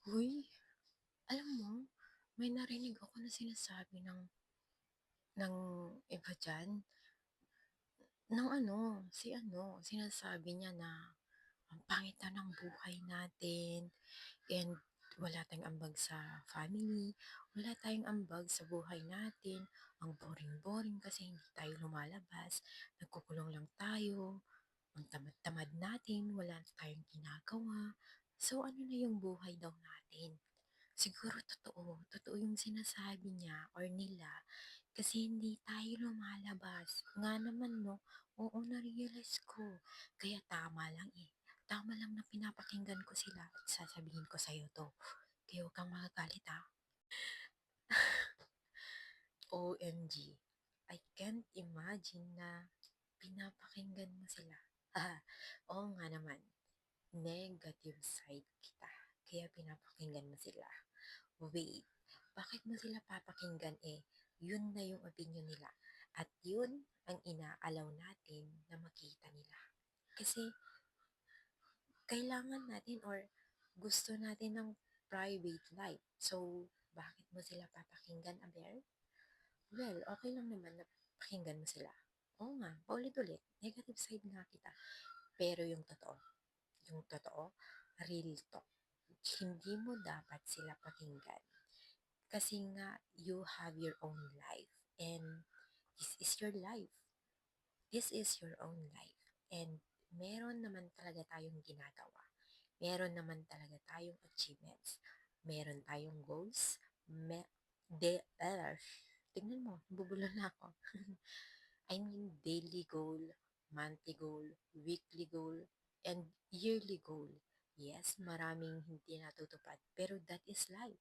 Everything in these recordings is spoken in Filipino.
Uy, alam mo, may narinig ako na sinasabi ng iba dyan, sinasabi niya na ang pangit na ng buhay natin and wala tayong ambag sa family, wala tayong ambag sa buhay natin, ang boring-boring kasi hindi tayo lumalabas, nagkukulong lang tayo, ang tamad-tamad natin, wala tayong ginagawa. So ano na yung buhay daw natin? Siguro totoo yung sinasabi niya or nila kasi hindi tayo lumalabas. Nga naman no, oo na-realize ko. Kaya tama lang eh. Tama lang na pinapakinggan ko sila at sasabihin ko sa'yo to. Kaya huwag kang magagalit ha. OMG, I can't imagine na pinapakinggan mo sila. Oo nga naman, negative side kita. Kaya pinapakinggan mo sila. Wait, bakit mo sila papakinggan eh? Yun na yung opinion nila. At yun ang inaalaw natin na makita nila. Kasi kailangan natin or gusto natin ng private life. So, bakit mo sila papakinggan, Aber? Well, okay lang naman na pakinggan mo sila. Oo nga, paulit-ulit, negative side nga kita. Pero yung totoo, real talk. Hindi mo dapat sila pakinggan. Kasi nga, you have your own life. And this is your life. This is your own life. And meron naman talaga tayong ginagawa. Meron naman talaga tayong achievements. Meron tayong goals. Tingnan mo, nabubulol na ako. I mean, daily goal, monthly goal, weekly goal, and yearly goal. Yes, maraming hindi natutupad, pero that is life.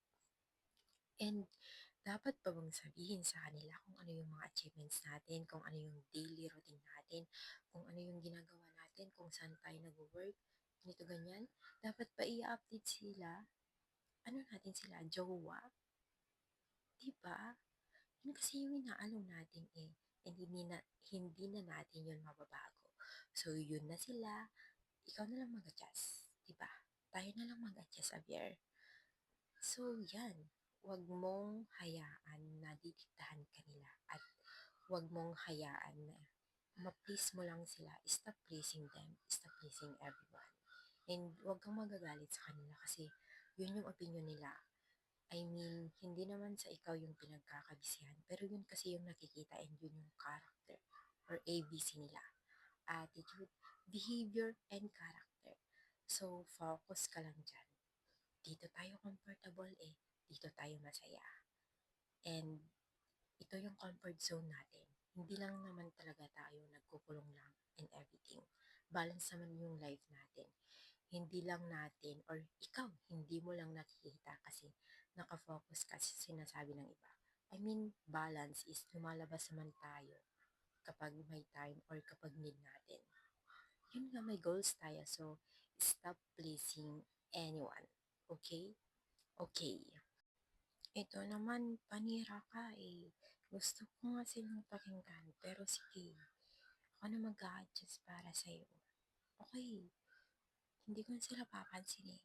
And dapat pa bang sabihin sa kanila kung ano yung mga achievements natin, kung ano yung daily routine natin, kung ano yung ginagawa natin, kung saan tayo nag-work, ganito ganyan. Dapat pa i-update sila. Ano natin sila, jowa? Diba? Yun kasi yung inaalaw natin eh. And hindi na natin yun mababago. So, yun na sila. Ikaw na lang mag-adjust. Diba? Tayo na lang mag-adjust, Javier. So, yan. Huwag mong hayaan na didiktahan ka nila at huwag mong hayaan na ma-please mo lang sila. Stop pleasing them. Stop pleasing everyone. And huwag kang magagalit sa kanila kasi yun yung opinion nila. I mean, hindi naman sa ikaw yung pinagkakabisihan, pero yun kasi yung nakikita and yun yung character or ABC nila. Attitude, behavior, and character. So, focus ka lang dyan. Dito tayo comfortable eh. Dito tayo masaya. And ito yung comfort zone natin. Hindi lang naman talaga tayo nagkukulong lang and everything. Balance naman yung life natin. Hindi lang natin, or ikaw, hindi mo lang nakikita kasi nakafocus ka sa sinasabi ng iba. I mean, balance is lumalabas naman tayo kapag may time or kapag need natin. Yun nga, may goals tayo. So, stop pleasing anyone. Okay? Okay. Ito naman, panira ka eh. Gusto ko nga silang pakinggan, pero sige, ako na mag-a-adjust para sa'yo. Okay, hindi ko na sila papansinin.